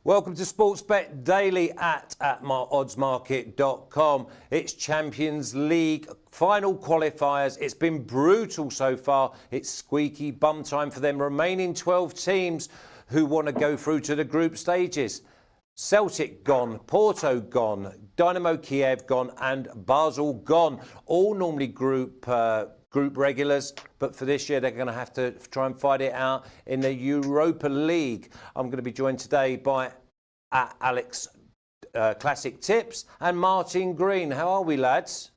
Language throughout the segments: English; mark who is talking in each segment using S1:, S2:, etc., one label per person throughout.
S1: Welcome to Sportsbet Daily at oddsmarket.com. It's Champions League final qualifiers. It's been brutal so far. It's squeaky bum time for them remaining 12 teams who want to go through to the group stages. Celtic gone, Porto gone, Dynamo Kiev gone and Basel gone. All normally group regulars, but for this year they're going to have to try and fight it out in the Europa League. I'm going to be joined today by Alex Classic Tips and Martin Green. How are we, lads?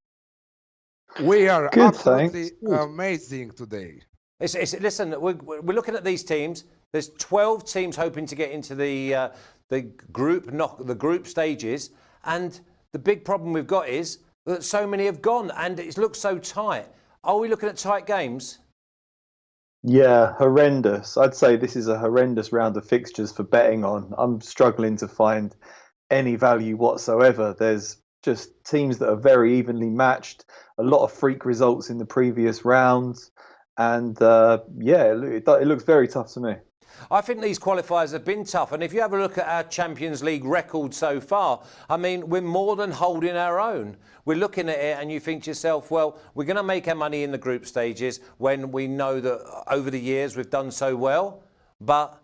S2: We are
S3: good,
S2: absolutely amazing today.
S1: Listen, we're looking at these teams. There's 12 teams hoping to get into the group stages, and the big problem we've got is that so many have gone, and it looks so tight. Are we looking at tight games?
S3: Yeah, horrendous. I'd say this is a horrendous round of fixtures for betting on. I'm struggling to find any value whatsoever. There's just teams that are very evenly matched, a lot of freak results in the previous rounds, and it looks very tough to me.
S1: I think these qualifiers have been tough, and if you have a look at our Champions League record so far, I mean, we're more than holding our own. We're looking at it and you think to yourself, well, we're going to make our money in the group stages when we know that over the years we've done so well. But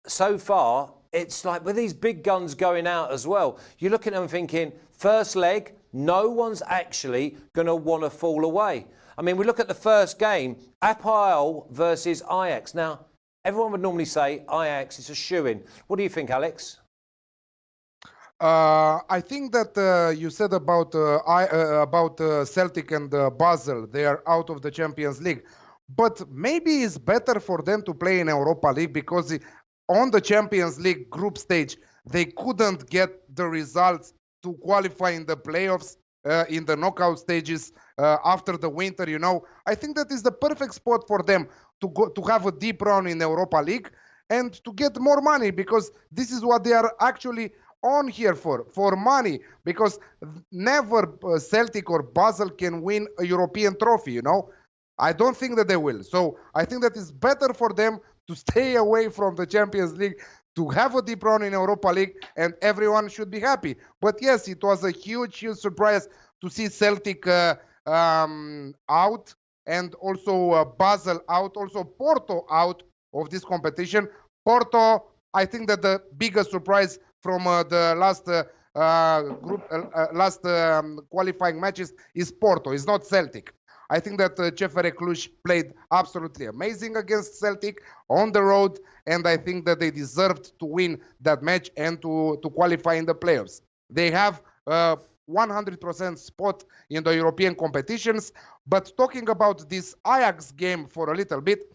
S1: so far, it's like with these big guns going out as well, you're looking at them thinking, first leg, no one's actually going to want to fall away. I mean, we look at the first game, Ajax versus Ajax. Now, everyone would normally say Ajax is a shoo-in. What do you think, Alex?
S2: I think that you said about Celtic and Basel, they are out of the Champions League. But maybe it's better for them to play in Europa League because on the Champions League group stage, they couldn't get the results to qualify in the playoffs, in the knockout stages after the winter, you know. I think that is the perfect spot for them to have a deep run in Europa League and to get more money, because this is what they are actually on here for money, because never Celtic or Basel can win a European trophy, you know. I don't think that they will. So I think that it's better for them to stay away from the Champions League, to have a deep run in Europa League, and everyone should be happy. But yes, it was a huge surprise to see Celtic out, and also Basel out, also Porto out of this competition. Porto, I think that the biggest surprise from the last qualifying matches is Porto. It's not Celtic. I think that Cefere Cluj played absolutely amazing against Celtic on the road, and I think that they deserved to win that match and to qualify in the playoffs. They have 100% spot in the European competitions. But talking about this Ajax game for a little bit,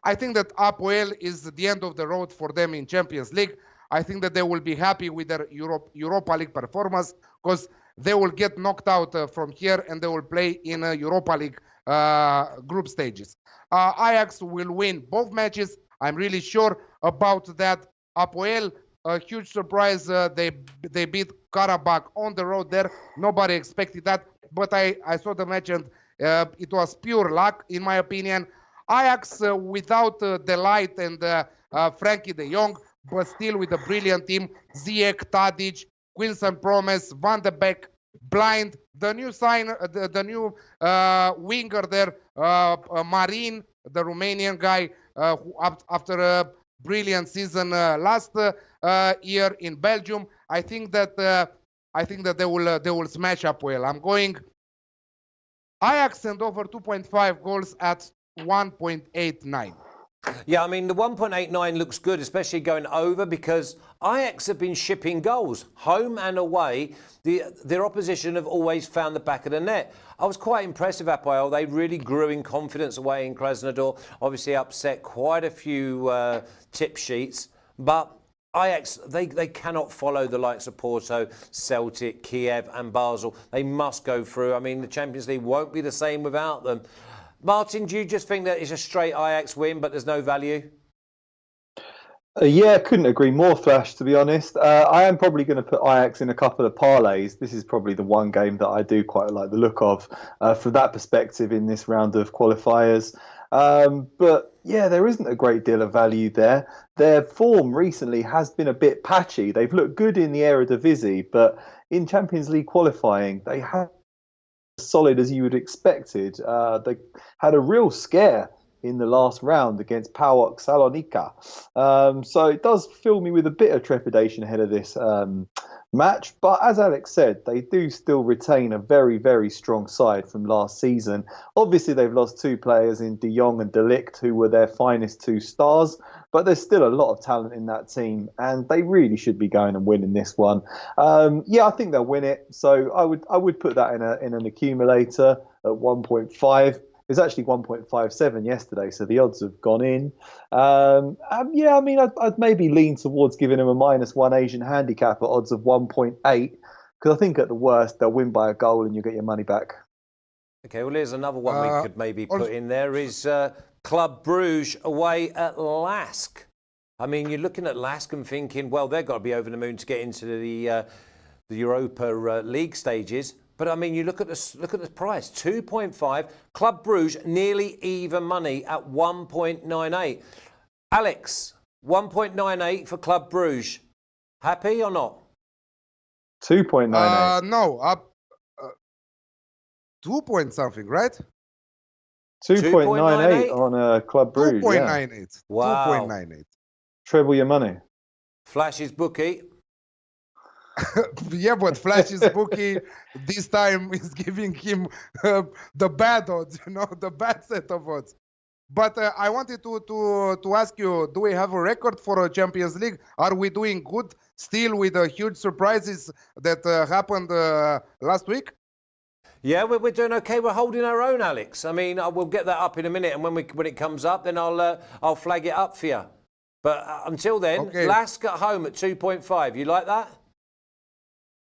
S2: I think that Apoel is the end of the road for them in Champions League. I think that they will be happy with their Europa League performance, because they will get knocked out from here and they will play in Europa League group stages. Ajax will win both matches. I'm really sure about that. Apoel, a huge surprise. They beat Karabakh on the road there. Nobody expected that, but I saw the match and it was pure luck, in my opinion. Ajax without Delight and Frankie de Jong, but still with a brilliant team. Ziyech, Tadic, Quinson Promes, Van de Beek, Blind, the new winger there, Marin, the Romanian guy, who after a brilliant season last year in Belgium. I think that they will smash Apoel. I'm going Ajax and over 2.5 goals at 1.89.
S1: Yeah, I mean, the 1.89 looks good, especially going over, because Ajax have been shipping goals home and away. Their opposition have always found the back of the net. I was quite impressed with Apoel. They really grew in confidence away in Krasnodar. Obviously upset quite a few tip sheets. But Ajax, they cannot follow the likes of Porto, Celtic, Kiev and Basel. They must go through. I mean, the Champions League won't be the same without them. Martin, do you just think that it's a straight Ajax win, but there's no value?
S3: Yeah, I couldn't agree more, Flash, to be honest. I am probably going to put Ajax in a couple of parlays. This is probably the one game that I do quite like the look of from that perspective in this round of qualifiers. But Yeah, there isn't a great deal of value there. Their form recently has been a bit patchy. They've looked good in the Eredivisie, but in Champions League qualifying, they have solid as you would expected. They had a real scare in the last round against PAOK Salonika. So it does fill me with a bit of trepidation ahead of this match. But as Alex said, they do still retain a very, very strong side from last season. Obviously, they've lost two players in De Jong and De Ligt, who were their finest two stars. But there's still a lot of talent in that team, and they really should be going and winning this one. Yeah, I think they'll win it. So I would put that in an accumulator at 1.5. It was actually 1.57 yesterday, so the odds have gone in. Yeah, I mean, I'd maybe lean towards giving them a -1 Asian handicap at odds of 1.8, because I think at the worst they'll win by a goal and you'll get your money back.
S1: Okay, well, here's another one we could maybe put in there is Club Brugge away at Lask. I mean, you're looking at Lask and thinking, well, they've got to be over the moon to get into the Europa League stages. But I mean, you look at the price, 2.5. Club Brugge nearly even money at 1.98. Alex, 1.98 for Club Brugge. Happy or not?
S3: 2.98.
S2: No, up 2 point something, right?
S3: 2.98 on Club Brugge.
S2: 2.98.
S3: Yeah.
S1: Wow.
S2: 2.98.
S3: Treble your money.
S1: Flash's bookie.
S2: Yeah, but Flash's bookie this time is giving him the bad odds, the bad set of odds. But I wanted to ask you, do we have a record for a Champions League? Are we doing good still with the huge surprises that happened last week?
S1: Yeah, we're doing okay. We're holding our own, Alex. I mean, we'll get that up in a minute, and when it comes up, then I'll flag it up for you. But until then,
S2: okay.
S1: Lask at home at 2.5. You like that?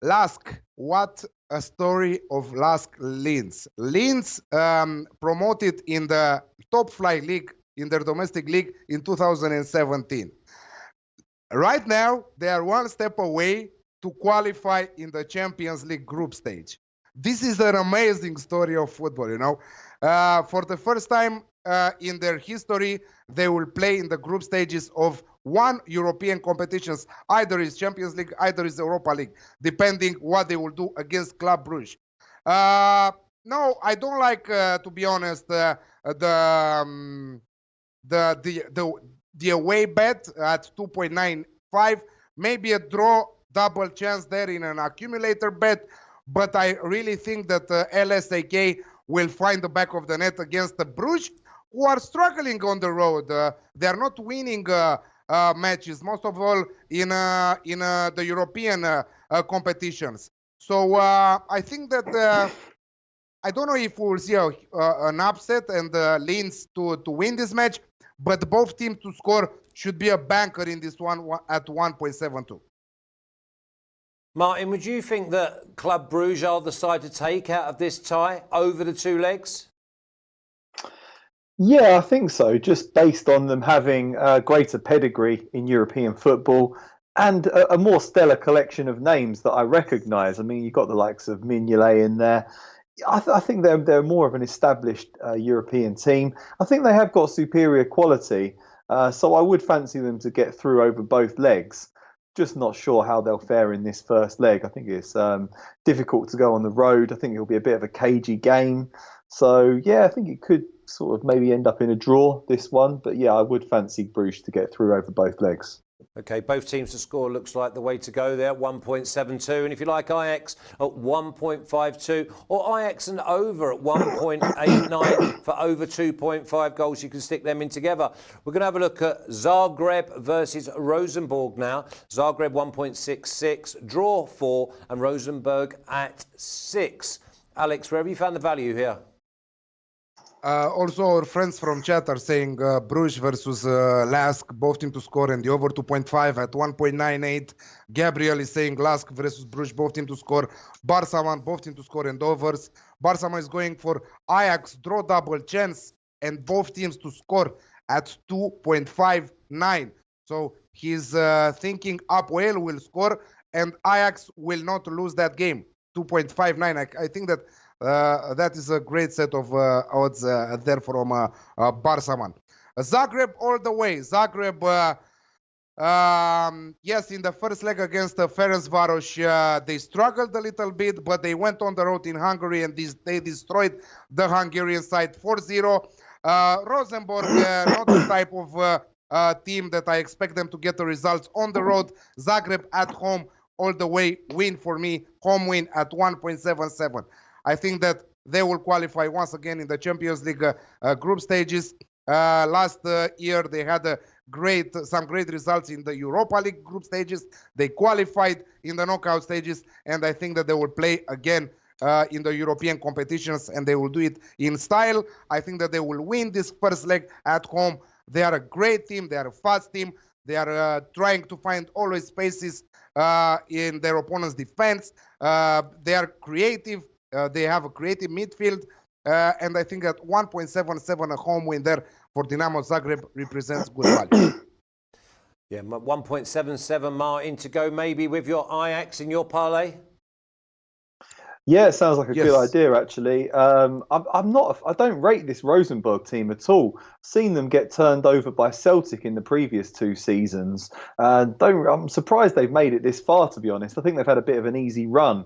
S2: Lask, what a story of Lask Linz. Linz promoted in the top flight league, in their domestic league in 2017. Right now, they are one step away to qualify in the Champions League group stage. This is an amazing story of football, For the first time in their history, they will play in the group stages of one European competitions, either is Champions League, either is Europa League, depending what they will do against Club Brugge. No, I don't like, to be honest, the away bet at 2.95. Maybe a draw, double chance there in an accumulator bet, but I really think that LSAK will find the back of the net against the Brugge, who are struggling on the road. They are not winning matches, most of all in the European competitions. So I think that I don't know if we will see an upset and Linz to win this match, but both teams to score should be a banker in this one at 1.72.
S1: Martin, would you think that Club Brugge are the side to take out of this tie over the two legs?
S3: Yeah, I think so. Just based on them having a greater pedigree in European football and a more stellar collection of names that I recognise. I mean, you've got the likes of Mignolet in there. I think they're more of an established European team. I think they have got superior quality, so I would fancy them to get through over both legs. Just not sure how they'll fare in this first leg. I think it's difficult to go on the road. I think it'll be a bit of a cagey game. So, yeah, I think it could sort of maybe end up in a draw, this one. But, yeah, I would fancy Bruges to get through over both legs.
S1: Okay, both teams to score looks like the way to go there, 1.72. And if you like Ajax at 1.52 or Ajax and over at 1.89 for over 2.5 goals, you can stick them in together. We're going to have a look at Zagreb versus Rosenborg now. Zagreb 1.66, draw 4 and Rosenborg at 6. Alex, where have you found the value here?
S2: Also, our friends from chat are saying Bruges versus Lask, both team to score, and the over 2.5 at 1.98. Gabriel is saying Lask versus Bruges, both team to score. Barsaman, both team to score and overs. Barsaman is going for Ajax, draw double chance, and both teams to score at 2.59. So he's thinking Apoel will score, and Ajax will not lose that game. 2.59. I think that that is a great set of odds there from Barsaman. Zagreb all the way. Zagreb, yes, in the first leg against Ferencvaros, they struggled a little bit, but they went on the road in Hungary and they destroyed the Hungarian side 4-0. Rosenborg, not the type of team that I expect them to get the results on the road. Zagreb at home all the way, win for me, home win at 1.77. I think that they will qualify once again in the Champions League group stages. Last year they had some great results in the Europa League group stages. They qualified in the knockout stages, and I think that they will play again in the European competitions, and they will do it in style. I think that they will win this first leg at home. They are a great team. They are a fast team. They are trying to find always spaces in their opponent's defense. They are creative. They have a creative midfield. And I think that 1.77 a home win there for Dinamo Zagreb represents good value.
S1: Yeah, 1.77, Martin, to go maybe with your Ajax in your parlay?
S3: Yeah, it sounds like a good idea, actually. I don't rate this Rosenborg team at all. I've seen them get turned over by Celtic in the previous 2 seasons. I'm surprised they've made it this far, to be honest. I think they've had a bit of an easy run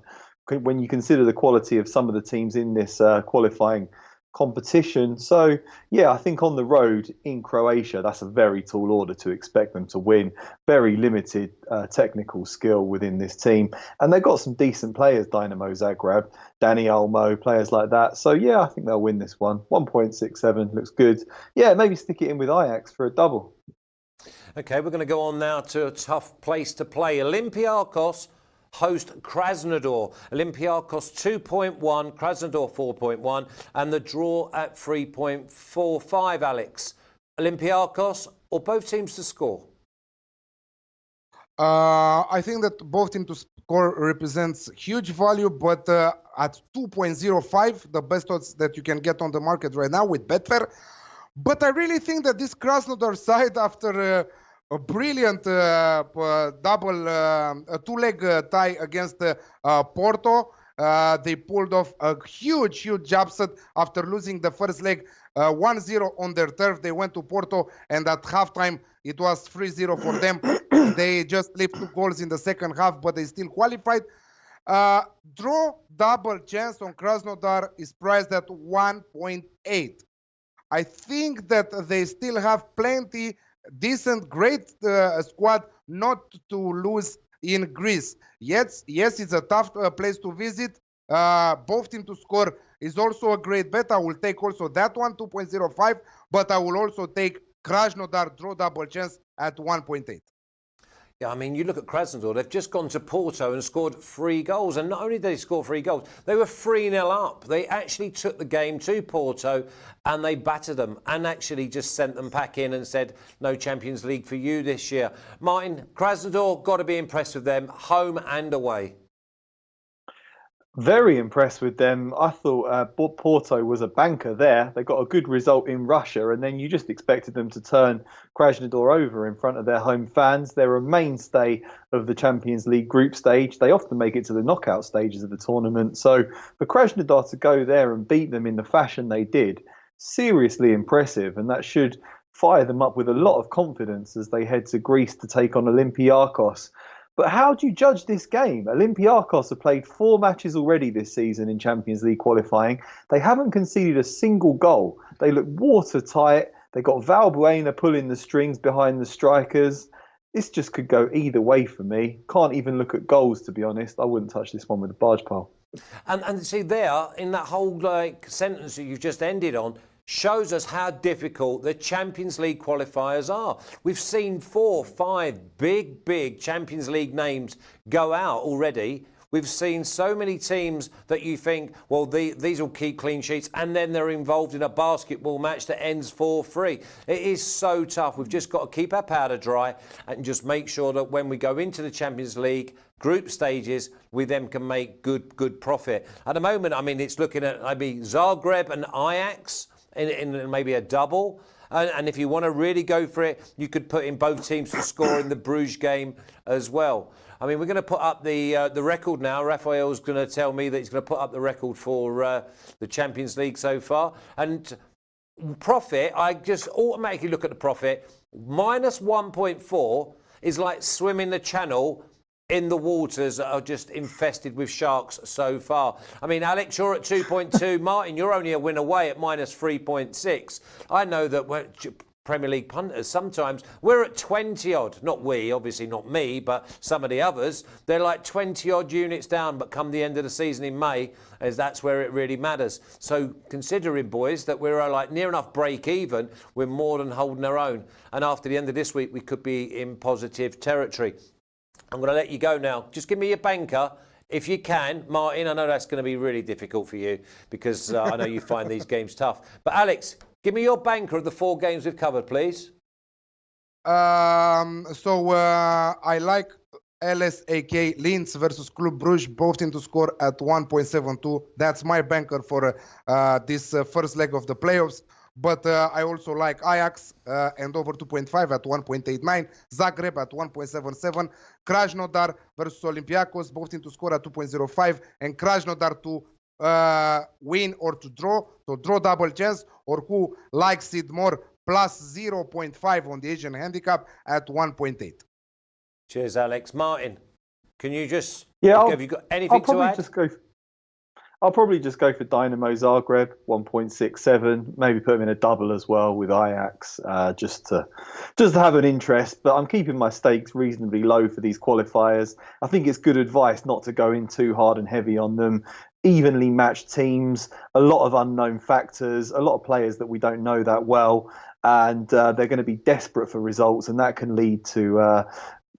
S3: when you consider the quality of some of the teams in this qualifying competition. So, yeah, I think on the road in Croatia, that's a very tall order to expect them to win. Very limited technical skill within this team. And they've got some decent players, Dynamo Zagreb, Dani Olmo, players like that. So, yeah, I think they'll win this one. 1.67 looks good. Yeah, maybe stick it in with Ajax for a double.
S1: OK, we're going to go on now to a tough place to play. Olympiakos host Krasnodar. Olympiakos 2.1, Krasnodar 4.1, and the draw at 3.45, Alex. Olympiakos or both teams to score?
S2: I think that both teams to score represents huge value, but at 2.05, the best odds that you can get on the market right now with Betfair. But I really think that this Krasnodar side, after a brilliant double, two-leg tie against Porto. They pulled off a huge upset after losing the first leg 1-0 on their turf. They went to Porto, and at halftime, it was 3-0 for them. They just left 2 goals in the second half, but they still qualified. Draw double chance on Krasnodar is priced at 1.8. I think that they still have plenty decent, great squad not to lose in Greece. Yes, it's a tough place to visit. Both teams to score is also a great bet. I will take also that one, 2.05, but I will also take Krasnodar draw double chance at 1.8.
S1: Yeah, I mean, you look at Krasnodar, they've just gone to Porto and scored 3 goals. And not only did they score 3 goals, they were 3-0 up. They actually took the game to Porto and they battered them and actually just sent them back in and said, no Champions League for you this year. Martin, Krasnodar, got to be impressed with them, home and away.
S3: Very impressed with them. I thought Porto was a banker there. They got a good result in Russia, and then you just expected them to turn Krasnodar over in front of their home fans. They're a mainstay of the Champions League group stage. They often make it to the knockout stages of the tournament. So for Krasnodar to go there and beat them in the fashion they did, seriously impressive, and that should fire them up with a lot of confidence as they head to Greece to take on Olympiakos. But how do you judge this game? Olympiakos have played 4 matches already this season in Champions League qualifying. They haven't conceded a single goal. They look watertight. They got Valbuena pulling the strings behind the strikers. This just could go either way for me. Can't even look at goals, to be honest. I wouldn't touch this one with a barge pole.
S1: And see there, in that whole sentence that you've just ended on, shows us how difficult the Champions League qualifiers are. We've seen 4, 5 big Champions League names go out already. We've seen so many teams that you think, well, these will keep clean sheets, and then they're involved in a basketball match that ends 4-3. It is so tough. We've just got to keep our powder dry and just make sure that when we go into the Champions League group stages, we then can make good profit. At the moment, I mean, it's looking at maybe Zagreb and Ajax in maybe a double. And if you want to really go for it, you could put in both teams to score in the Brugge game as well. I mean, we're going to put up the record now. Raphael's going to tell me that he's going to put up the record for the Champions League so far. And profit, I just automatically look at the profit. Minus 1.4 is like swimming the channel in the waters that are just infested with sharks so far. I mean, Alex, you're at 2.2. Martin, you're only a win away at minus 3.6. I know that we're Premier League punters, sometimes we're at 20 odd. Not we, obviously not me, but some of the others. They're like 20 odd units down, but come the end of the season in May, as that's where it really matters. So considering, boys, that we're like near enough break even, we're more than holding our own. And after the end of this week, we could be in positive territory. I'm going to let you go now. Just give me your banker. If you can, Martin, I know that's going to be really difficult for you because I know you find these games tough. But Alex, give me your banker of the 4 games we've covered, please.
S2: I like LSAK Linz versus Club Brugge, both teams to score at 1.72. That's my banker for this first leg of the playoffs. But I also like Ajax and over 2.5 at 1.89, Zagreb at 1.77, Krasnodar versus Olympiakos, both teams to score at 2.05, and Krasnodar to win or to draw, so draw double chance, or who likes it more, plus 0.5 on the Asian handicap at 1.8.
S1: Cheers, Alex. Martin, can you just,
S3: have
S1: you got anything to add?
S3: I'll probably just go for Dynamo Zagreb, 1.67. Maybe put him in a double as well with Ajax, just to have an interest. But I'm keeping my stakes reasonably low for these qualifiers. I think it's good advice not to go in too hard and heavy on them. Evenly matched teams, a lot of unknown factors, a lot of players that we don't know that well, and they're going to be desperate for results, and that can lead to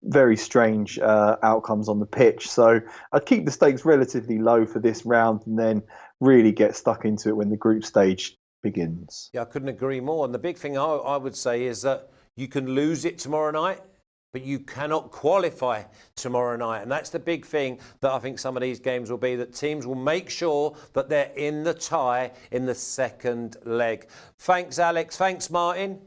S3: very strange outcomes on the pitch. So I'd keep the stakes relatively low for this round and then really get stuck into it when the group stage begins.
S1: Yeah, I couldn't agree more. And the big thing I would say is that you can lose it tomorrow night, but you cannot qualify tomorrow night. And that's the big thing that I think some of these games will be, that teams will make sure that they're in the tie in the second leg. Thanks, Alex. Thanks, Martin.